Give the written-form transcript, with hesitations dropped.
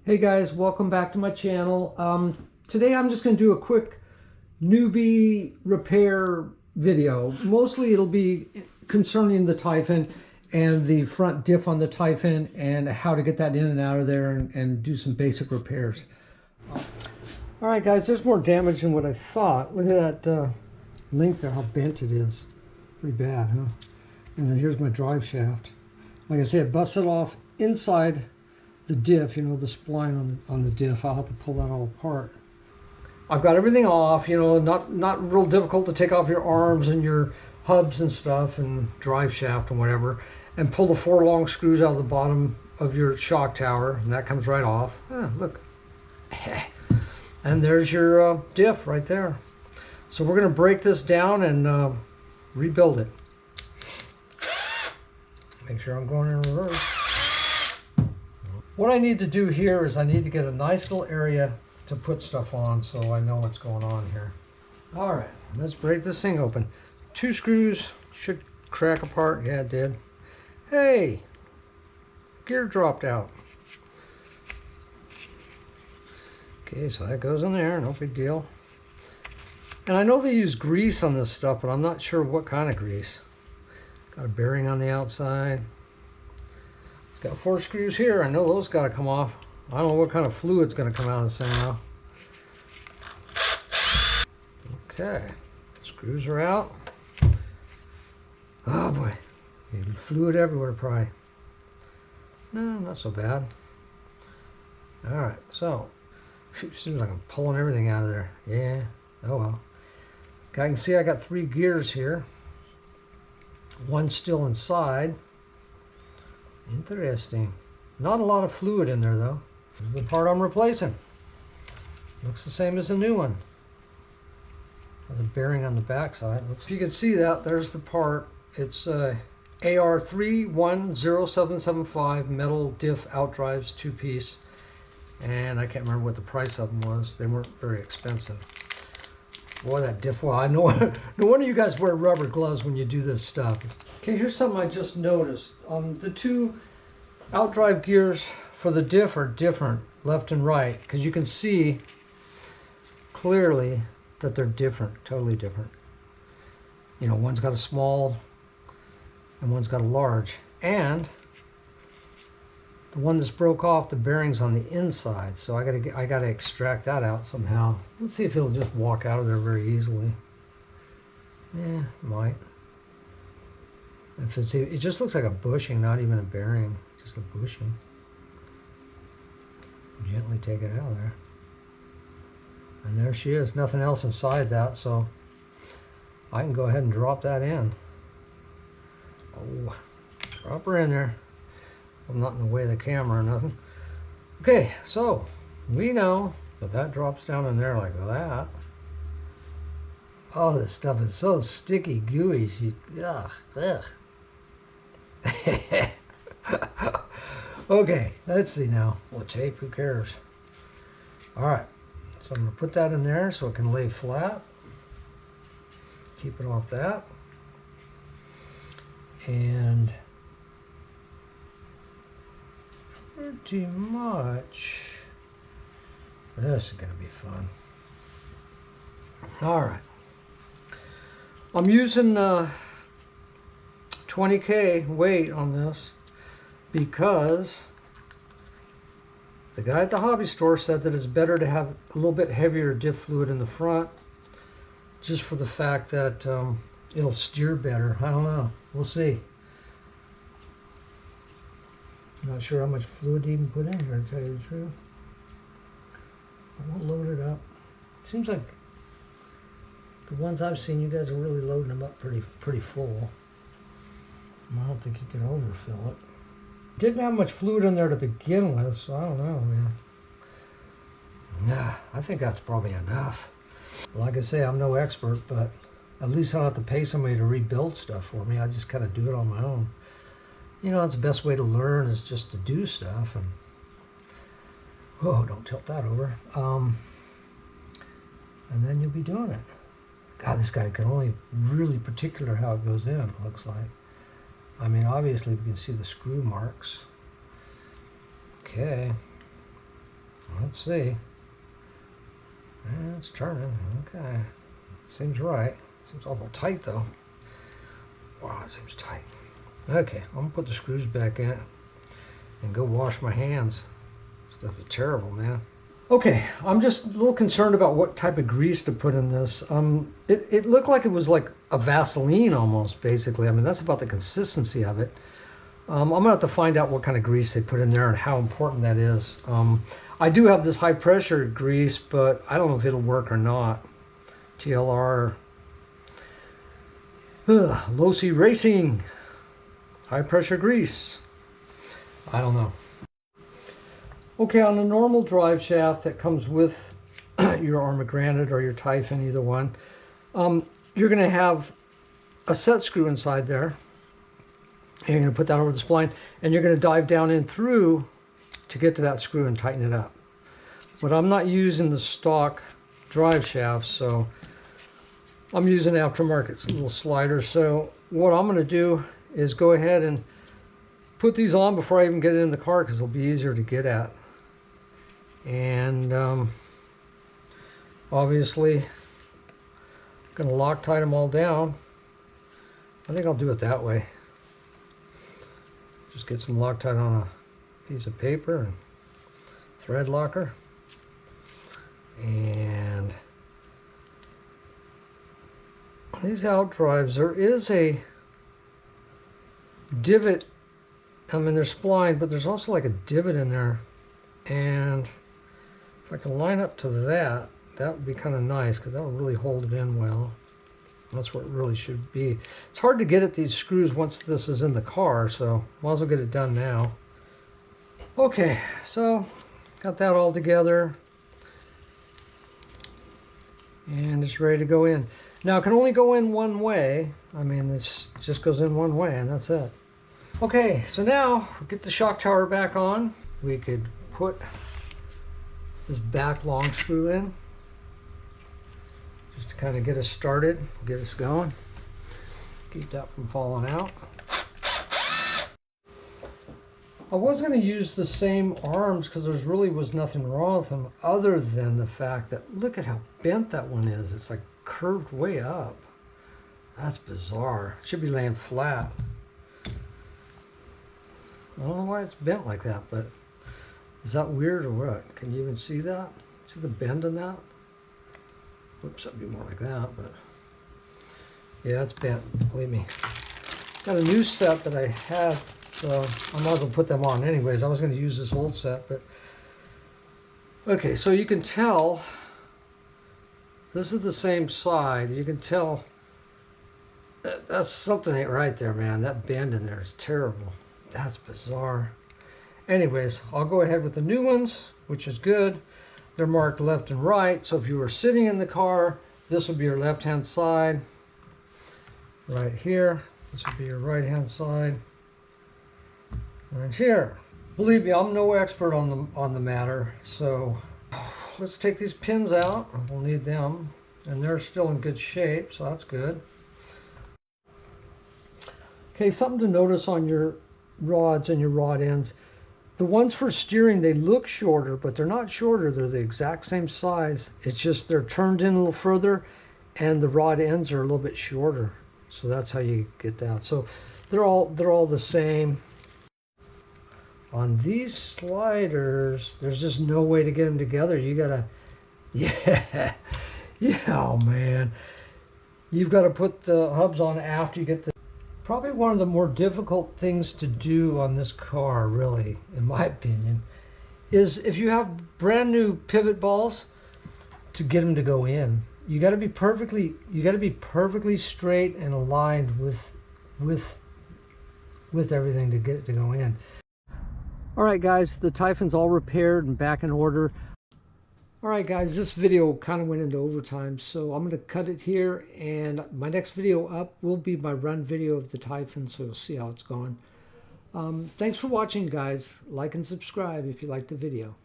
Hey guys, welcome back to my channel. Today I'm just going to do a quick newbie repair video. Mostly it'll be concerning the Typhon and the front diff on the Typhon and how to get that in and out of there and do some basic repairs. Alright guys, there's more damage than what I thought. Look at that link there, how bent it is. Pretty bad, huh? And then here's my drive shaft. Like I said, it busted off inside the diff, you know, the spline on the diff. I'll have to pull that all apart. I've got everything off, you know, not real difficult to take off your arms and your hubs and stuff and drive shaft and whatever, and pull the 4 long screws out of the bottom of your shock tower, and that comes right off. Ah, look. And there's your diff right there. So we're going to break this down and rebuild it. Make sure I'm going in reverse. What I need to do here is I need to get a nice little area to put stuff on so I know what's going on here. All right, let's break this thing open. 2 screws should crack apart. Yeah, it did. Hey, gear dropped out. Okay, so that goes in there, no big deal. And I know they use grease on this stuff, but I'm not sure what kind of grease. Got a bearing on the outside. It's got 4 screws here. I know those got to come off. I don't know what kind of fluid's going to come out of this thing now. Okay, screws are out. Oh boy, fluid everywhere probably. No, not so bad. All right, so seems like I'm pulling everything out of there. Yeah, oh well. I can see I got 3 gears here. One's still inside. Interesting. Not a lot of fluid in there though. This is the part I'm replacing. Looks the same as the new one. Has a bearing on the back side. If you can see that, there's the part. It's AR310775 metal diff outdrives 2-piece. And I can't remember what the price of them was. They weren't very expensive. Boy, that diff, well, I know, no wonder you guys wear rubber gloves when you do this stuff. Okay, here's something I just noticed. The 2 outdrive gears for the diff are different, left and right, because you can see clearly that they're different, totally different. You know, one's got a small and one's got a large. And the one that's broke off, the bearing's on the inside, so I gotta extract that out somehow. Let's see if it'll just walk out of there very easily. Yeah, it might. If it's, it just looks like a bushing, not even a bearing, just a bushing. Gently take it out of there. And there she is, nothing else inside that, so I can go ahead and drop that in. Oh, drop her in there. I'm not in the way of the camera or nothing. Okay, so we know that that drops down in there like that. Oh, this stuff is so sticky, gooey. Ugh. Okay, let's see now. Well, tape, who cares? All right, so I'm gonna put that in there so it can lay flat. Keep it off that. And pretty much, this is gonna be fun. All right, I'm using 20K weight on this because the guy at the hobby store said that it's better to have a little bit heavier diff fluid in the front, just for the fact that it'll steer better. I don't know, we'll see. Not sure how much fluid to even put in here, to tell you the truth. I won't load it up. It seems like the ones I've seen, you guys are really loading them up pretty full. I don't think you can overfill it. Didn't have much fluid in there to begin with, so I don't know, man. Nah, I think that's probably enough. Like I say, I'm no expert, but at least I don't have to pay somebody to rebuild stuff for me. I just kind of do it on my own. You know, it's the best way to learn is just to do stuff. And whoa, don't tilt that over. And then you'll be doing it. God, this guy can only really particular how it goes in, it looks like. I mean, obviously we can see the screw marks. Okay. Let's see. It's turning. Okay. Seems right. Seems awful tight though. Wow, it seems tight. Okay, I'm gonna put the screws back in it and go wash my hands. This stuff is terrible, man. Okay, I'm just a little concerned about what type of grease to put in this. It looked like it was like a Vaseline almost, basically. I mean, that's about the consistency of it. I'm gonna have to find out what kind of grease they put in there and how important that is. I do have this high pressure grease, but I don't know if it'll work or not. TLR Low C Racing high pressure grease. I don't know. Okay, on a normal drive shaft that comes with your Armour Granite or your Typhon, either one, you're going to have a set screw inside there. And you're going to put that over the spline, and you're going to dive down in through to get to that screw and tighten it up. But I'm not using the stock drive shaft, so I'm using aftermarket little sliders. So what I'm going to do is go ahead and put these on before I even get it in the car, because it'll be easier to get at. And obviously I'm going to Loctite them all down. I think I'll do it that way. Just get some Loctite on a piece of paper and thread locker. And these out drives, there is a divot. I mean, they're splined, but there's also like a divot in there. And if I can line up to that, that would be kind of nice, because that would really hold it in well. That's what it really should be. It's hard to get at these screws once this is in the car, so might as well get it done now. Okay, so got that all together. And it's ready to go in. Now it can only go in one way. I mean, this just goes in one way and that's it. Okay, so now get the shock tower back on. We could put this back long screw in, just to kind of get us started, get us going. Keep that from falling out. I was going to use the same arms because there really was nothing wrong with them, other than the fact that look at how bent that one is. It's like curved way up. That's bizarre. It should be laying flat. I don't know why it's bent like that, but is that weird or what? Can you even see that? See the bend in that? Whoops, that'd be more like that, but yeah, it's bent, believe me. Got a new set that I had, so I might as well put them on anyways. I was going to use this old set, but okay, so you can tell this is the same side. You can tell that's something ain't right there, man. That bend in there is terrible. That's bizarre. Anyways, I'll go ahead with the new ones, which is good. They're marked left and right, so if you were sitting in the car, this would be your left-hand side. Right here, this would be your right-hand side. Right here. Believe me, I'm no expert on the matter, so let's take these pins out. We'll need them, and they're still in good shape, so that's good. Okay, something to notice on your rods and your rod ends. The ones for steering, they look shorter, but they're not shorter. They're the exact same size. It's just they're turned in a little further, and the rod ends are a little bit shorter. So that's how you get that. So they're all the same. On these sliders, there's just no way to get them together. You gotta, yeah, oh man. You've got to put the hubs on after you get the. Probably one of the more difficult things to do on this car, really, in my opinion, is if you have brand new pivot balls, to get them to go in. You got to be perfectly straight and aligned with everything to get it to go in. All right, guys, the Typhon's all repaired and back in order. All right, guys, this video kind of went into overtime, so I'm going to cut it here, and my next video up will be my run video of the Typhon, so you'll see how it's going. Thanks for watching, guys. Like and subscribe if you liked the video.